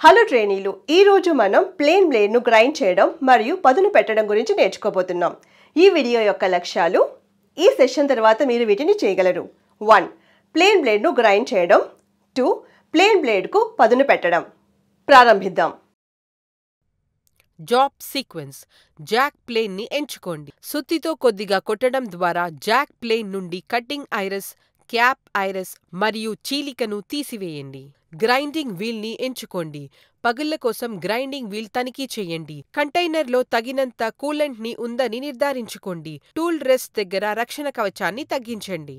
Hello ట్రైనీలు, ఈ రోజు మనం ప్లేన్ బ్లేడ్ను గ్రైండ్ చేయడం మరియు పదును పెట్టడం గురించి నేర్చుకోబోతున్నాం. ఈ వీడియో యొక్క లక్ష్యాలు: ఈ సెషన్ తర్వాత మీరు వీటిని చేయగలరు. 1. ప్లేన్ బ్లేడ్ను గ్రైండ్ చేయడం. 2. ప్లేన్ బ్లేడ్కు పదును పెట్టడం. ప్రారంభిద్దాం. Job sequence. జాక్ ప్లేన్ ని ఎంచుకోండి. సుత్తితో కొద్దిగా కొట్టడం ద్వారా జాక్ ప్లేన్ నుండి కటింగ్ ఐరస్, క్యాప్ ఐరస్ మరియు చీలికను తీసివేయండి. గ్రైండింగ్ వీల్ ని ఎంచుకోండి. పగుళ్ల కోసం గ్రైండింగ్ వీల్ తనిఖీ చేయండి. కంటైనర్లో తగినంత కూలెంట్ ని ఉందని నిర్ధారించుకోండి. టూల్ రెస్ట్ దగ్గర రక్షణ కవచాన్ని తగ్గించండి.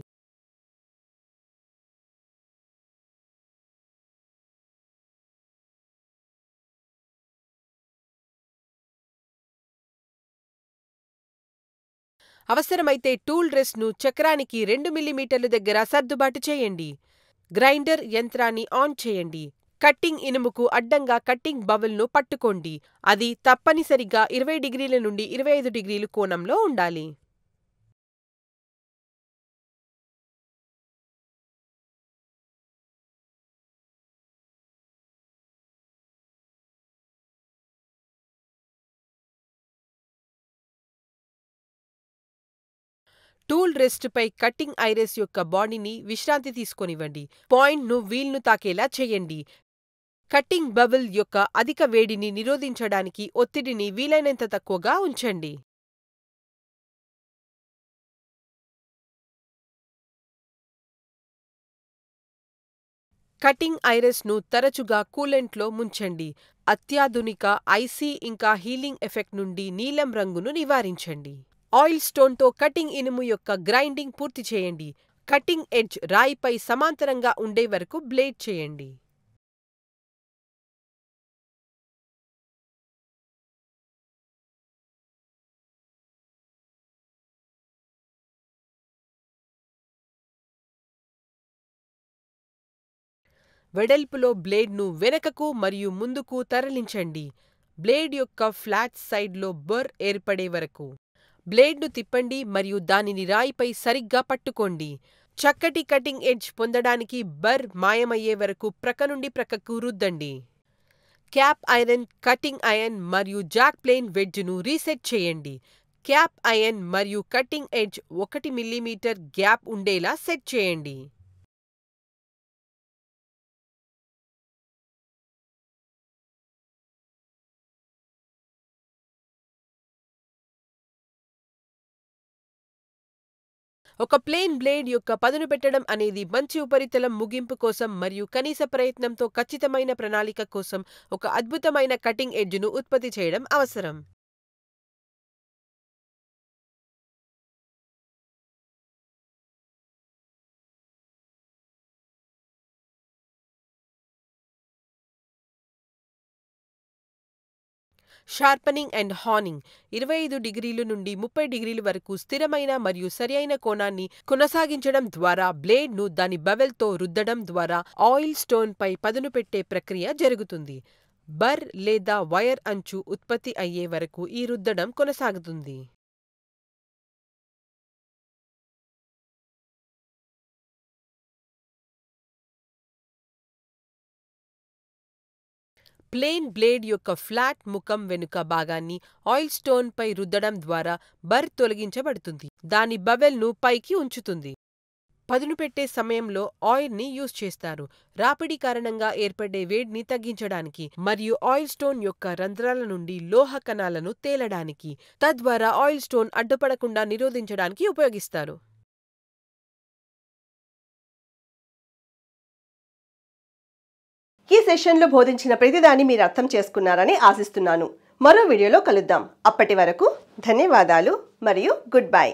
అవసరమైతే టూల్ రెస్ట్ ను చక్రానికి 2 మిల్లీమీటర్ల దగ్గర సర్దుబాటు చేయండి. గ్రైండర్ యంత్రాన్ని ఆన్ చేయండి. కట్టింగ్ ఇనుముకు అడ్డంగా కట్టింగ్ బబుల్ ను పట్టుకోండి. అది తప్పనిసరిగా 20 డిగ్రీల నుండి 25 డిగ్రీలు కోణంలో ఉండాలి. టూల్ రెస్ట్ పై కట్టింగ్ ఐరస్ యొక్క బాడీని విశ్రాంతి తీసుకొనివ్వండి. పాయింట్ను వీల్ను తాకేలా చేయండి. కట్టింగ్ బబుల్ యొక్క అధిక వేడిని నిరోధించడానికి ఒత్తిడిని వీలైనంత తక్కువగా ఉంచండి. కటింగ్ ఐరస్ ను తరచుగా కూలెంట్లో ముంచండి. అత్యాధునిక ఐసీ ఇంకా హీలింగ్ ఎఫెక్ట్ నుండి నీలం రంగును నివారించండి. ఆయిల్ స్టోన్తో కటింగ్ ఇనుము యొక్క గ్రైండింగ్ పూర్తి చేయండి. కటింగ్ ఎడ్జ్ రాయిపై సమాంతరంగా ఉండే వరకు బ్లేడ్ చేయండి. వెడల్పులో బ్లేడ్ను వెనకకు మరియు ముందుకు తరలించండి. బ్లేడ్ యొక్క ఫ్లాట్ సైడ్లో బర్ ఏర్పడే వరకు బ్లేడ్ను తిప్పండి మరియు దానిని రాయిపై సరిగ్గా పట్టుకోండి. చక్కటి కటింగ్ ఎడ్జ్ పొందడానికి బర్ మాయమయ్యే వరకు ప్రక్క నుండి ప్రక్కకు రుద్దండి. క్యాప్ ఐరన్, కటింగ్ ఐరన్ మరియు జాక్ ప్లేన్ వెడ్జ్ను రీసెట్ చేయండి. క్యాప్ ఐరన్ మరియు కటింగ్ ఎడ్జ్ 1 మిల్లీమీటర్ గ్యాప్ ఉండేలా సెట్ చేయండి. ఒక ప్లేన్ బ్లేడ్ యొక్క పదును పెట్టడం అనేది మంచి ఉపరితలం ముగింపు కోసం మరియు కనీస ప్రయత్నంతో ఖచ్చితమైన ప్రణాళిక కోసం ఒక అద్భుతమైన కటింగ్ ఎడ్జ్ను ఉత్పత్తి చేయడం అవసరం. Sharpening and హార్నింగ్. 25 డిగ్రీలు నుండి 30 డిగ్రీల వరకు స్థిరమైన మరియు సరియైన కోణాన్ని కొనసాగించడం ద్వారా బ్లేడ్ను దాని బెవెల్తో రుద్దడం ద్వారా ఆయిల్ స్టోన్పై పదును పెట్టే ప్రక్రియ జరుగుతుంది. బర్ లేదా వైర్ అంచు ఉత్పత్తి అయ్యే వరకు ఈ రుద్దడం కొనసాగుతుంది. ప్లేన్ బ్లేడ్ యొక్క ఫ్లాట్ ముఖం వెనుక భాగాన్ని ఆయిల్ స్టోన్ పై రుద్దడం ద్వారా బర్ తొలగించబడుతుంది. దాని బబెల్ను పైకి ఉంచుతుంది. పదును పెట్టే సమయంలో ఆయిల్ని యూజ్ చేస్తారు. రాపిడి కారణంగా ఏర్పడే వేడిని తగ్గించడానికి మరియు ఆయిల్ స్టోన్ యొక్క రంధ్రాల నుండి లోహ కణాలను తేలడానికి, తద్వారా ఆయిల్ స్టోన్ అడ్డుపడకుండా నిరోధించడానికి ఉపయోగిస్తారు. ఈ సెషన్లో బోధించిన ప్రతిదాన్ని మీరు అర్థం చేసుకున్నారని ఆశిస్తున్నాను. మరో వీడియోలో కలుద్దాం. అప్పటి వరకు ధన్యవాదాలు మరియు గుడ్ బై.